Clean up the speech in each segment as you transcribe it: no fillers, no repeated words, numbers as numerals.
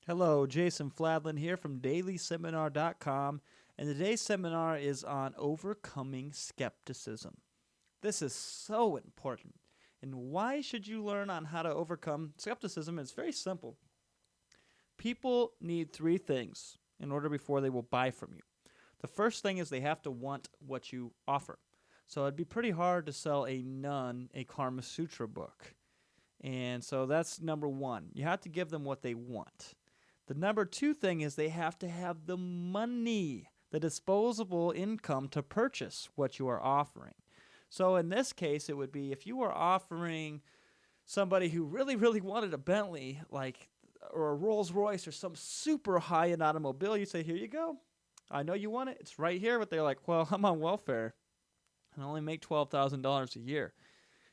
Hello, Jason Fladlin here from dailyseminar.com, and today's seminar is on overcoming skepticism. This is so important. And why should you learn on how to overcome skepticism? It's very simple. People need three things in order before they will buy from you. The first thing is they have to want what you offer. So it'd be pretty hard to sell a nun a Karma Sutra book. And so that's number one. You have to give them what they want. The number two thing is they have to have the money, the disposable income to purchase what you are offering. So in this case, it would be if you were offering somebody who really wanted a Bentley, or a Rolls Royce or some super high-end automobile, you say, here you go. I know you want it. It's right here. But they're like, well, I'm on welfare and I only make $12,000 a year.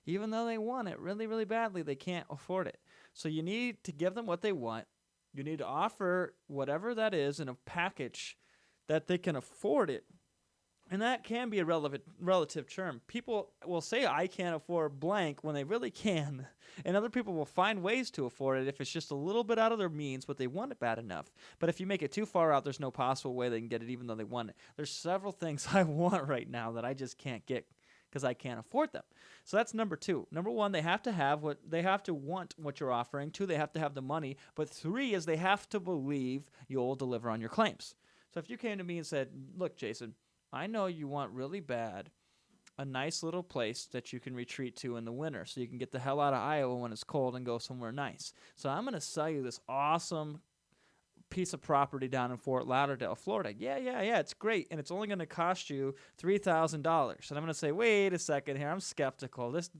Even though they want it really badly, they can't afford it. So you need to give them what they want. You need to offer whatever that is in a package that they can afford it. And that can be a relative term. People will say, I can't afford blank when they really can. And other people will find ways to afford it if it's just a little bit out of their means, but they want it bad enough. But if you make it too far out, there's no possible way they can get it even though they want it. There's several things I want right now that I just can't get because I can't afford them. So that's number two. Number one, they have to want what you're offering. Two, they have to have the money. But three is they have to believe you'll deliver on your claims. So if you came to me and said, look, Jason, I know you want really bad a nice little place that you can retreat to in the winter so you can get the hell out of Iowa when it's cold and go somewhere nice. So I'm going to sell you this awesome piece of property down in Fort Lauderdale, Florida. Yeah, it's great, and it's only going to cost you $3,000. And I'm going to say, wait a second here, I'm skeptical. This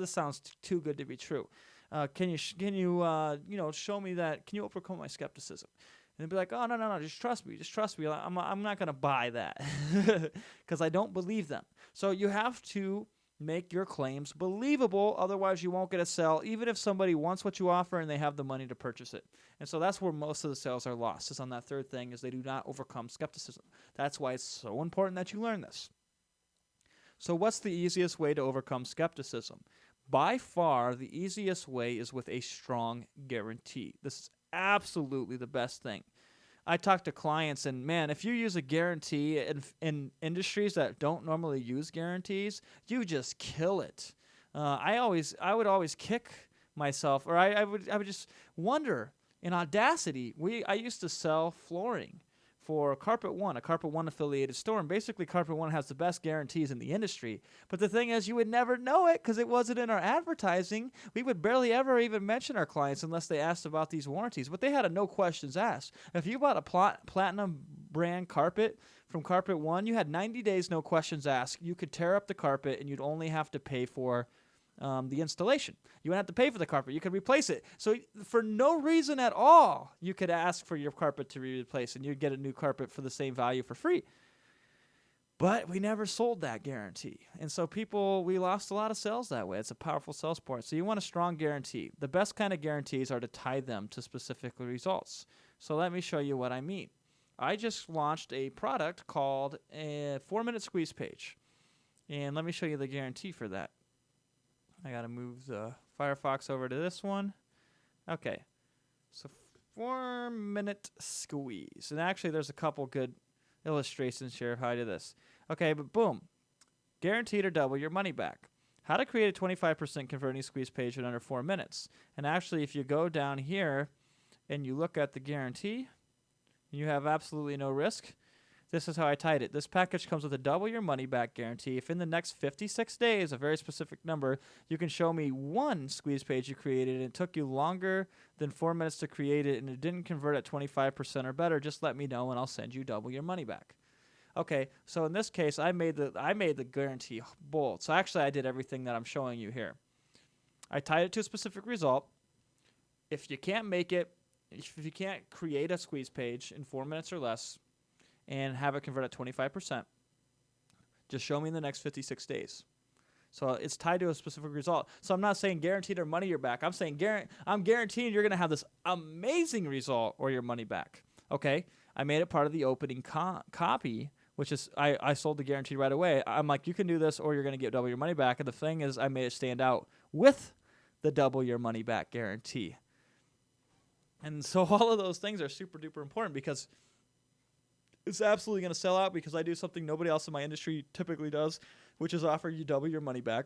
sounds too good to be true. Can you show me that? Can you overcome my skepticism? And they'd be like, oh, no, just trust me. I'm not going to buy that because I don't believe them. So you have to make your claims believable, otherwise you won't get a sale, even if somebody wants what you offer and they have the money to purchase it. And so that's where most of the sales are lost, is on that third thing, is they do not overcome skepticism. That's why it's so important that you learn this. So what's the easiest way to overcome skepticism? By far, the easiest way is with a strong guarantee. This is absolutely the best thing. I talk to clients, and man, if you use a guarantee in industries that don't normally use guarantees, you just kill it. I would always kick myself, or I would just wonder. In Audacity, I used to sell flooring for Carpet One, a Carpet One affiliated store, and basically Carpet One has the best guarantees in the industry. But the thing is, you would never know it because it wasn't in our advertising. We would barely ever even mention our clients unless they asked about these warranties. But they had a no questions asked. If you bought a platinum brand carpet from Carpet One, you had 90 days no questions asked. You could tear up the carpet and you'd only have to pay for the installation. You wouldn't have to pay for the carpet. You could replace it. So for no reason at all, you could ask for your carpet to be replaced and you'd get a new carpet for the same value for free. But we never sold that guarantee. And so we lost a lot of sales that way. It's a powerful sales point. So you want a strong guarantee. The best kind of guarantees are to tie them to specific results. So let me show you what I mean. I just launched a product called a 4-minute squeeze page. And let me show you the guarantee for that. I got to move the Firefox over to this one. Okay. So 4-minute squeeze. And actually, there's a couple good illustrations here of how I do this. Okay, but boom. Guaranteed or double your money back. How to create a 25% converting squeeze page in under 4 minutes. And actually, if you go down here and you look at the guarantee, you have absolutely no risk. This is how I tied it. This package comes with a double your money back guarantee. If in the next 56 days, a very specific number, you can show me one squeeze page you created and it took you longer than 4 minutes to create it and it didn't convert at 25% or better, just let me know and I'll send you double your money back. Okay, so in this case, I made the guarantee bold. So actually, I did everything that I'm showing you here. I tied it to a specific result. If you can't make it, if you can't create a squeeze page in 4 minutes or less, and have it convert at 25%. Just show me in the next 56 days. So it's tied to a specific result. So I'm not saying guaranteed or money you're back. I'm saying I'm guaranteeing you're going to have this amazing result or your money back. Okay? I made it part of the opening copy, which is I sold the guarantee right away. I'm like, you can do this or you're going to get double your money back. And the thing is, I made it stand out with the double your money back guarantee. And so all of those things are super duper important because it's absolutely going to sell out because I do something nobody else in my industry typically does, which is offer you double your money back.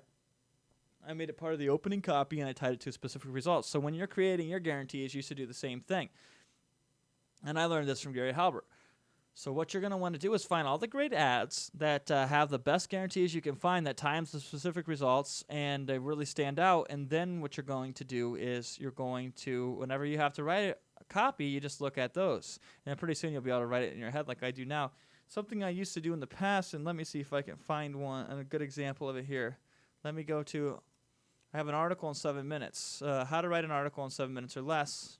I made it part of the opening copy, and I tied it to specific results. So when you're creating your guarantees, you should do the same thing. And I learned this from Gary Halbert. So what you're going to want to do is find all the great ads that have the best guarantees you can find that times the specific results and they really stand out. And then what you're going to do is you're going to, whenever you have to write a copy, you just look at those. And pretty soon you'll be able to write it in your head like I do now. Something I used to do in the past, and let me see if I can find one, a good example of it here. Let me go to, I have an article in 7 minutes. How to write an article in 7 minutes or less.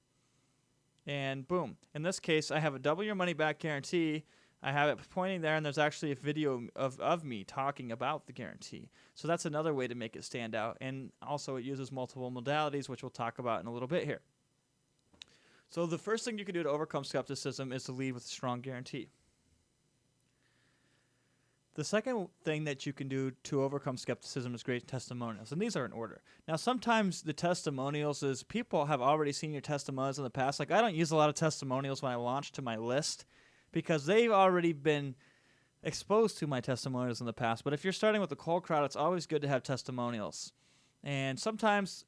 And boom. In this case, I have a double your money back guarantee. I have it pointing there, and there's actually a video of me talking about the guarantee. So that's another way to make it stand out. And also it uses multiple modalities, which we'll talk about in a little bit here. So the first thing you can do to overcome skepticism is to lead with a strong guarantee. The second thing that you can do to overcome skepticism is create testimonials, and these are in order. Now, sometimes the testimonials is people have already seen your testimonials in the past. Like, I don't use a lot of testimonials when I launch to my list because they've already been exposed to my testimonials in the past. But if you're starting with a cold crowd, it's always good to have testimonials. And sometimes,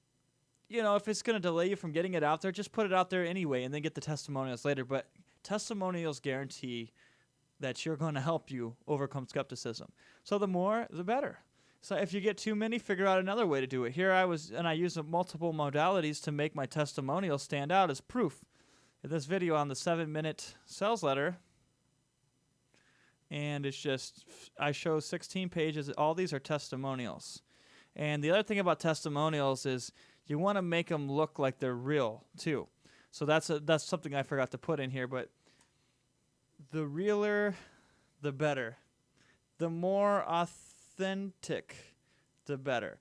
you know, if it's going to delay you from getting it out there, just put it out there anyway and then get the testimonials later. But testimonials guarantee that you're going to help you overcome skepticism. So the more, the better. So if you get too many, figure out another way to do it. Here I use multiple modalities to make my testimonial stand out as proof. In this video on the 7-minute sales letter, and it's just, I show 16 pages. All these are testimonials. And the other thing about testimonials is you want to make them look like they're real too. So that's something I forgot to put in here, but the realer, the better. The more authentic, the better.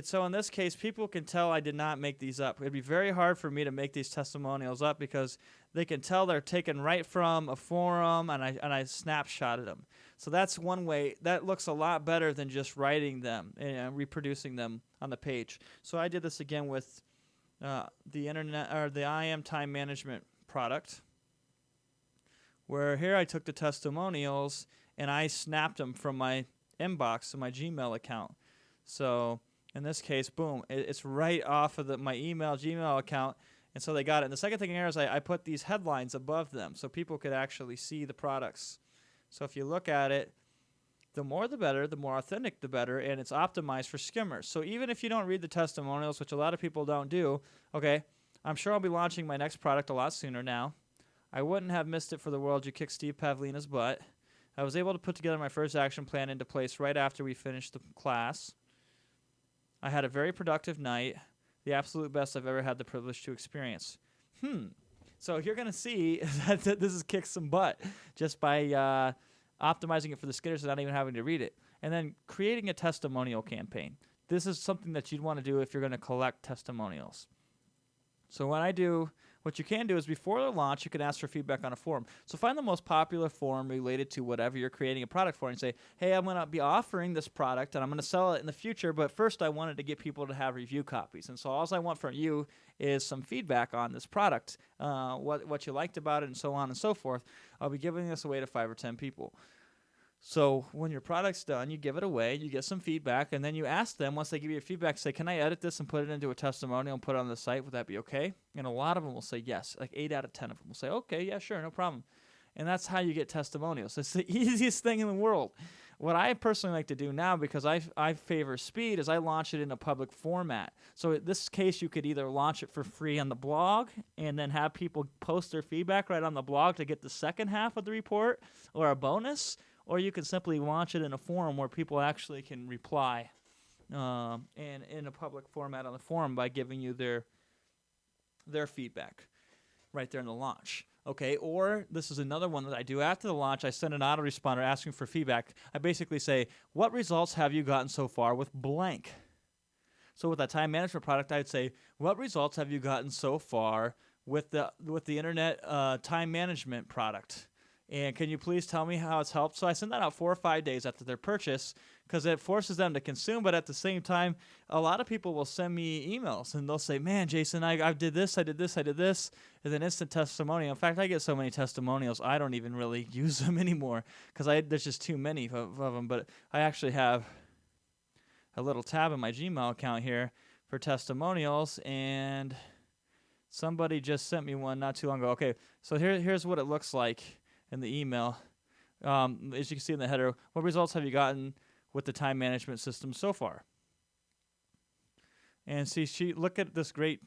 So in this case, people can tell I did not make these up. It'd be very hard for me to make these testimonials up because they can tell they're taken right from a forum, and I snapshotted them. So that's one way. That looks a lot better than just writing them and reproducing them on the page. So I did this again with the internet or the IM time management product, where here I took the testimonials and I snapped them from my inbox to my Gmail account. So in this case, boom, it's right off of my Gmail account, and so they got it. And the second thing here is I put these headlines above them so people could actually see the products. So if you look at it, the more the better, the more authentic the better, and it's optimized for skimmers. So even if you don't read the testimonials, which a lot of people don't do, okay, I'm sure I'll be launching my next product a lot sooner now. I wouldn't have missed it for the world. You kicked Steve Pavlina's butt. I was able to put together my first action plan into place right after we finished the class. I had a very productive night, the absolute best I've ever had the privilege to experience. So you're going to see that this has kicked some butt just by optimizing it for the skimmers and not even having to read it. And then creating a testimonial campaign. This is something that you'd want to do if you're going to collect testimonials. So what you can do is before the launch, you can ask for feedback on a forum. So find the most popular forum related to whatever you're creating a product for and say, hey, I'm going to be offering this product and I'm going to sell it in the future, but first I wanted to get people to have review copies. And so all I want from you is some feedback on this product, what you liked about it and so on and so forth. I'll be giving this away to 5 or 10 people. So when your product's done, you give it away, you get some feedback, and then you ask them, once they give you feedback, say, can I edit this and put it into a testimonial and put it on the site? Would that be okay? And a lot of them will say yes. Like 8 out of 10 of them will say, okay, yeah, sure, no problem. And that's how you get testimonials. It's the easiest thing in the world. What I personally like to do now, because I favor speed, is I launch it in a public format. So in this case, you could either launch it for free on the blog and then have people post their feedback right on the blog to get the second half of the report or a bonus, or you can simply launch it in a forum where people actually can reply and in a public format on the forum by giving you their feedback right there in the launch. Okay, or this is another one that I do after the launch. I send an autoresponder asking for feedback. I basically say, what results have you gotten so far with blank? So with that time management product, I'd say, what results have you gotten so far with the internet time management product? And can you please tell me how it's helped? So I send that out 4 or 5 days after their purchase because it forces them to consume. But at the same time, a lot of people will send me emails and they'll say, man, Jason, I did this, I did this, I did this. As an instant testimonial. In fact, I get so many testimonials, I don't even really use them anymore because there's just too many of them. But I actually have a little tab in my Gmail account here for testimonials, and somebody just sent me one not too long ago. Okay, so here's what it looks like in the email. As you can see in the header, what results have you gotten with the time management system so far? And see, look at this great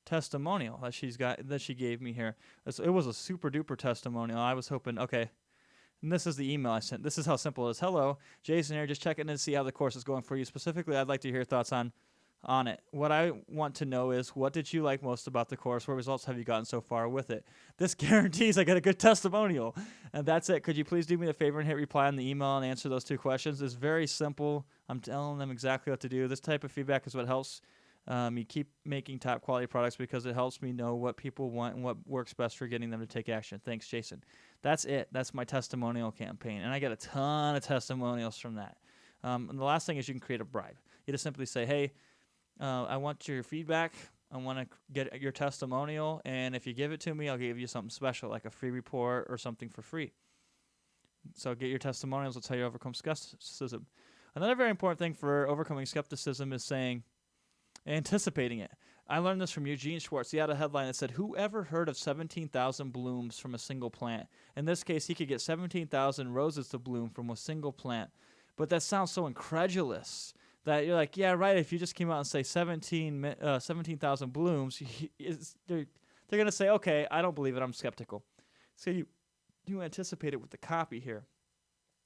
testimonial that she gave me here. It was a super duper testimonial. I was hoping, okay, and this is the email I sent. This is how simple it is. Hello, Jason here, just checking in to see how the course is going for you. Specifically, I'd like to hear your thoughts on it. What I want to know is, what did you like most about the course? What results have you gotten so far with it? This guarantees I get a good testimonial. And that's it. Could you please do me a favor and hit reply on the email and answer those 2 questions? It's very simple. I'm telling them exactly what to do. This type of feedback is what helps me keep making top quality products because it helps me know what people want and what works best for getting them to take action. Thanks, Jason. That's it. That's my testimonial campaign. And I get a ton of testimonials from that. And the last thing is you can create a bribe. You just simply say, hey, I want your feedback. I want to get your testimonial. And if you give it to me, I'll give you something special, like a free report or something for free. So get your testimonials. That's how you overcome skepticism. Another very important thing for overcoming skepticism is anticipating it. I learned this from Eugene Schwartz. He had a headline that said, whoever heard of 17,000 blooms from a single plant? In this case, he could get 17,000 roses to bloom from a single plant. But that sounds so incredulous that you're like, yeah, right, if you just came out and say 17,000 blooms, they're going to say, okay, I don't believe it, I'm skeptical. So you anticipate it with the copy here.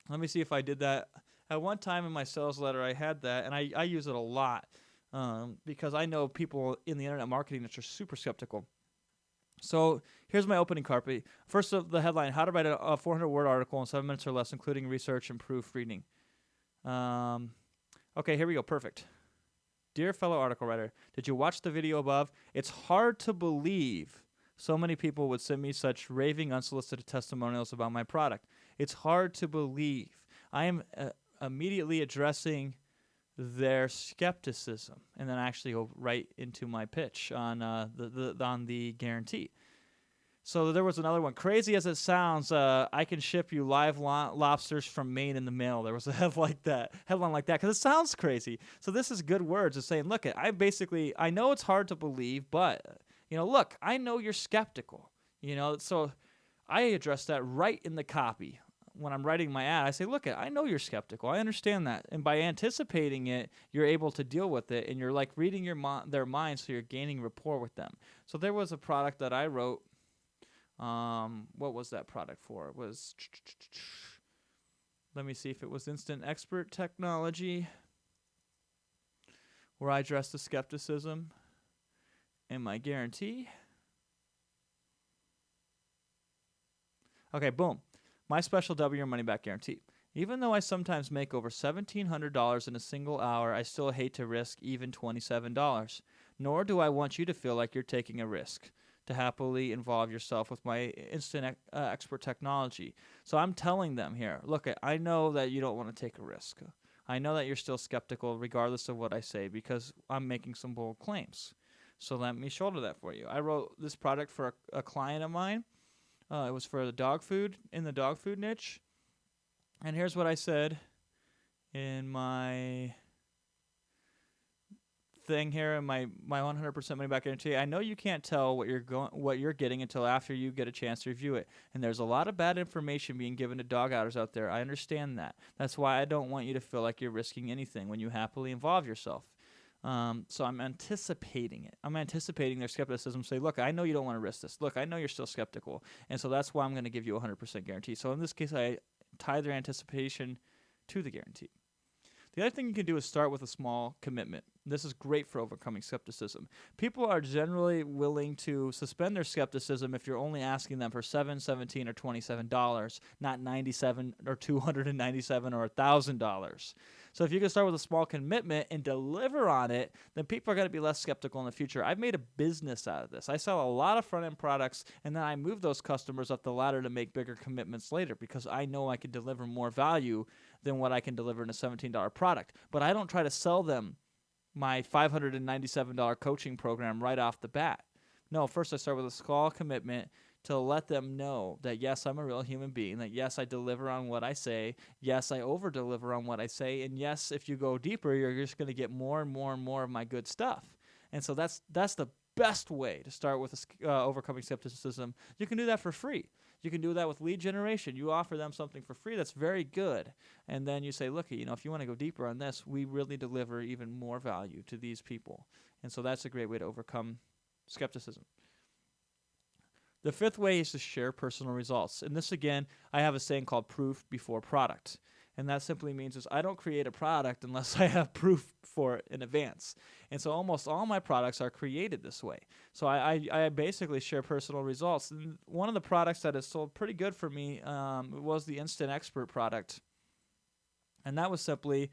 Let me see if I did that. At one time in my sales letter, I had that, and I use it a lot. Because I know people in the internet marketing that are super skeptical. So here's my opening copy. First, the headline: How to write a 400-word article in 7 minutes or less, including research and proofreading. Okay, here we go. Perfect. Dear fellow article writer, did you watch the video above? It's hard to believe so many people would send me such raving, unsolicited testimonials about my product. It's hard to believe. I am immediately addressing their skepticism, and then actually go right into my pitch on the guarantee. So there was another one. Crazy as it sounds, I can ship you live lobsters from Maine in the mail. There was a headline like that, because it sounds crazy. So this is good words of saying, look, I know it's hard to believe, but look, I know you're skeptical. So I address that right in the copy. When I'm writing my ad, I say, look, I know you're skeptical. I understand that. And by anticipating it, you're able to deal with it, and you're like reading their minds, so you're gaining rapport with them. So there was a product that I wrote. What was that product for? It was, let me see if it was Instant Expert Technology, where I addressed the skepticism and my guarantee. Okay, boom. My special W or money back guarantee. Even though I sometimes make over $1,700 in a single hour, I still hate to risk even $27. Nor do I want you to feel like you're taking a risk to happily involve yourself with my instant expert technology. So I'm telling them here, look, I know that you don't want to take a risk. I know that you're still skeptical regardless of what I say, because I'm making some bold claims. So let me shoulder that for you. I wrote this product for a client of mine. It was for the dog food, in the dog food niche. And here's what I said in my thing here, in my 100% money back guarantee. I know you can't tell what you're getting until after you get a chance to review it. And there's a lot of bad information being given to dog owners out there. I understand that. That's why I don't want you to feel like you're risking anything when you happily involve yourself. So I'm anticipating it. I'm anticipating their skepticism. Say, look, I know you don't want to risk this. Look, I know you're still skeptical. And so that's why I'm going to give you a 100% guarantee. So in this case, I tie their anticipation to the guarantee. The other thing you can do is start with a small commitment. This is great for overcoming skepticism. People are generally willing to suspend their skepticism if you're only asking them for $7, $17, or $27, not $97 or $297 or $1,000. So if you can start with a small commitment and deliver on it, then people are going to be less skeptical in the future. I've made a business out of this. I sell a lot of front-end products, and then I move those customers up the ladder to make bigger commitments later because I know I can deliver more value than what I can deliver in a $17 product. But I don't try to sell them my $597 coaching program right off the bat. No, first I start with a small commitment to let them know that, yes, I'm a real human being, that, yes, I deliver on what I say, yes, I over-deliver on what I say, and, yes, if you go deeper, you're just going to get more and more and more of my good stuff. And so that's the best way to start with overcoming skepticism. You can do that for free. You can do that with lead generation. You offer them something for free that's very good, and then you say, look, if you want to go deeper on this, we really deliver even more value to these people. And so that's a great way to overcome skepticism. The fifth way is to share personal results. And this, again, I have a saying called proof before product. And that simply means is I don't create a product unless I have proof for it in advance. And so almost all my products are created this way. So I basically share personal results. And one of the products that has sold pretty good for me was the Instant Expert product. And that was simply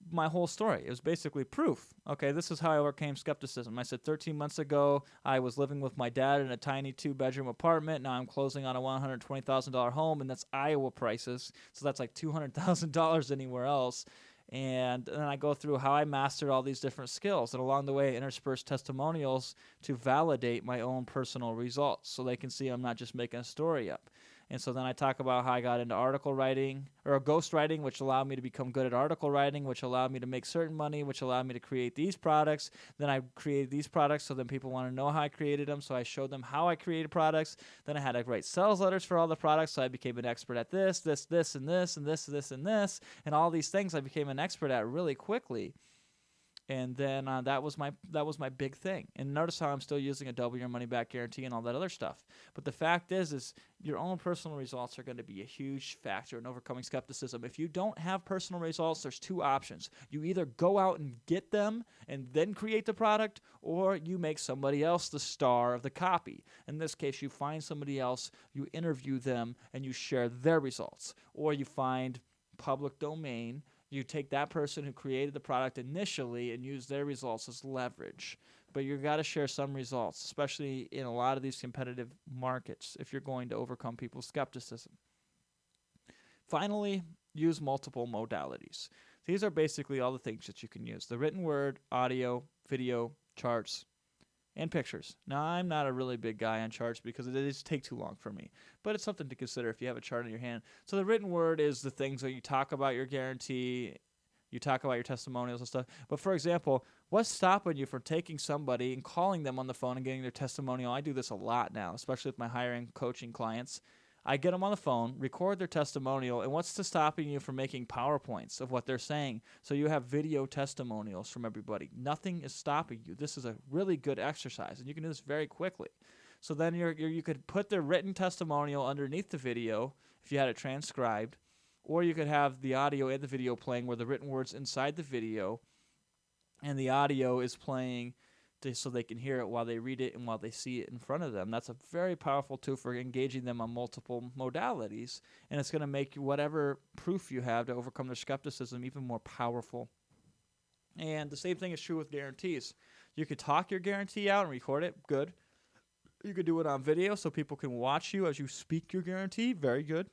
my whole story. It was basically proof. Okay, this is how I overcame skepticism. I said 13 months ago, I was living with my dad in a tiny 2-bedroom apartment. Now I'm closing on a $120,000 home, and that's Iowa prices. So that's like $200,000 anywhere else. And then I go through how I mastered all these different skills. And along the way, I intersperse testimonials to validate my own personal results so they can see I'm not just making a story up. And so then I talk about how I got into article writing or ghost writing, which allowed me to become good at article writing, which allowed me to make certain money, which allowed me to create these products. Then I created these products so then people want to know how I created them. So I showed them how I created products. Then I had to write sales letters for all the products. So I became an expert at this, and this, and this. And all these things I became an expert at really quickly. And then that was my big thing. And notice how I'm still using a double your money back guarantee and all that other stuff. But the fact is your own personal results are going to be a huge factor in overcoming skepticism. If you don't have personal results, there's two options. You either go out and get them and then create the product, or you make somebody else the star of the copy. In this case, you find somebody else, you interview them, and you share their results. Or you find public domain. You take that person who created the product initially and use their results as leverage. But you've got to share some results, especially in a lot of these competitive markets, if you're going to overcome people's skepticism. Finally, use multiple modalities. These are basically all the things that you can use: the written word, audio, video, charts, and pictures. Now, I'm not a really big guy on charts because it does take too long for me, but it's something to consider if you have a chart in your hand. So the written word is the things that you talk about your guarantee, you talk about your testimonials and stuff. But for example, what's stopping you from taking somebody and calling them on the phone and getting their testimonial? I do this a lot now, especially with my higher-end coaching clients. I get them on the phone, record their testimonial, and what's stopping you from making PowerPoints of what they're saying? So you have video testimonials from everybody. Nothing is stopping you. This is a really good exercise, and you can do this very quickly. So then you could put the written testimonial underneath the video if you had it transcribed, or you could have the audio and the video playing where the written word's inside the video, and the audio is playing so they can hear it while they read it and while they see it in front of them. That's a very powerful tool for engaging them on multiple modalities, and it's going to make whatever proof you have to overcome their skepticism even more powerful. And the same thing is true with guarantees. You could talk your guarantee out and record it. Good. You could do it on video so people can watch you as you speak your guarantee. Very good.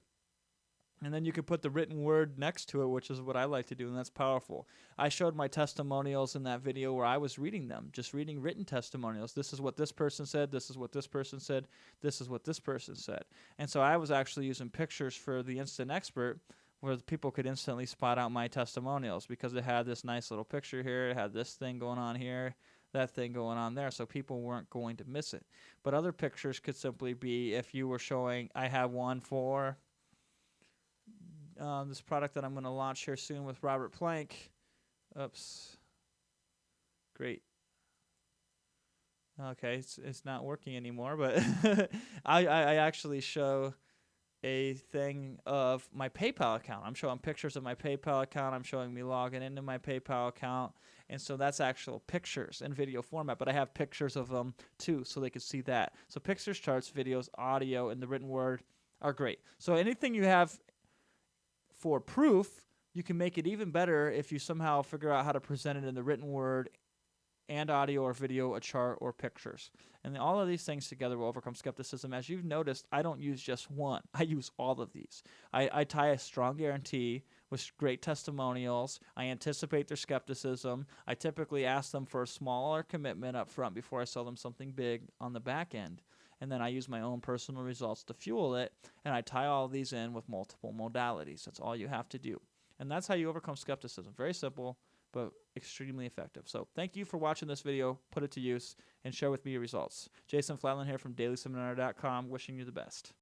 And then you could put the written word next to it, which is what I like to do, and that's powerful. I showed my testimonials in that video where I was reading them, just reading written testimonials. This is what this person said, this is what this person said, this is what this person said. And so I was actually using pictures for the Instant Expert where people could instantly spot out my testimonials because it had this nice little picture here, it had this thing going on here, that thing going on there, so people weren't going to miss it. But other pictures could simply be if you were showing, I have one for this product that I'm going to launch here soon with Robert Plank. Oops. Great. Okay, it's not working anymore, but I actually show a thing of my PayPal account. I'm showing pictures of my PayPal account. I'm showing me logging into my PayPal account. And so that's actual pictures in video format, but I have pictures of them too so they can see that. So pictures, charts, videos, audio, and the written word are great. So anything you have for proof, You can make it even better if you somehow figure out how to present it in the written word and audio or video, a chart, or pictures. And all of these things together will overcome skepticism. As you've noticed, I don't use just one. I use all of these. I tie a strong guarantee with great testimonials. I anticipate their skepticism. I typically ask them for a smaller commitment up front before I sell them something big on the back end. And then I use my own personal results to fuel it, and I tie all of these in with multiple modalities. That's all you have to do. And that's how you overcome skepticism. Very simple, but extremely effective. So thank you for watching this video. Put it to use and share with me your results. Jason Flatland here from dailyseminar.com, wishing you the best.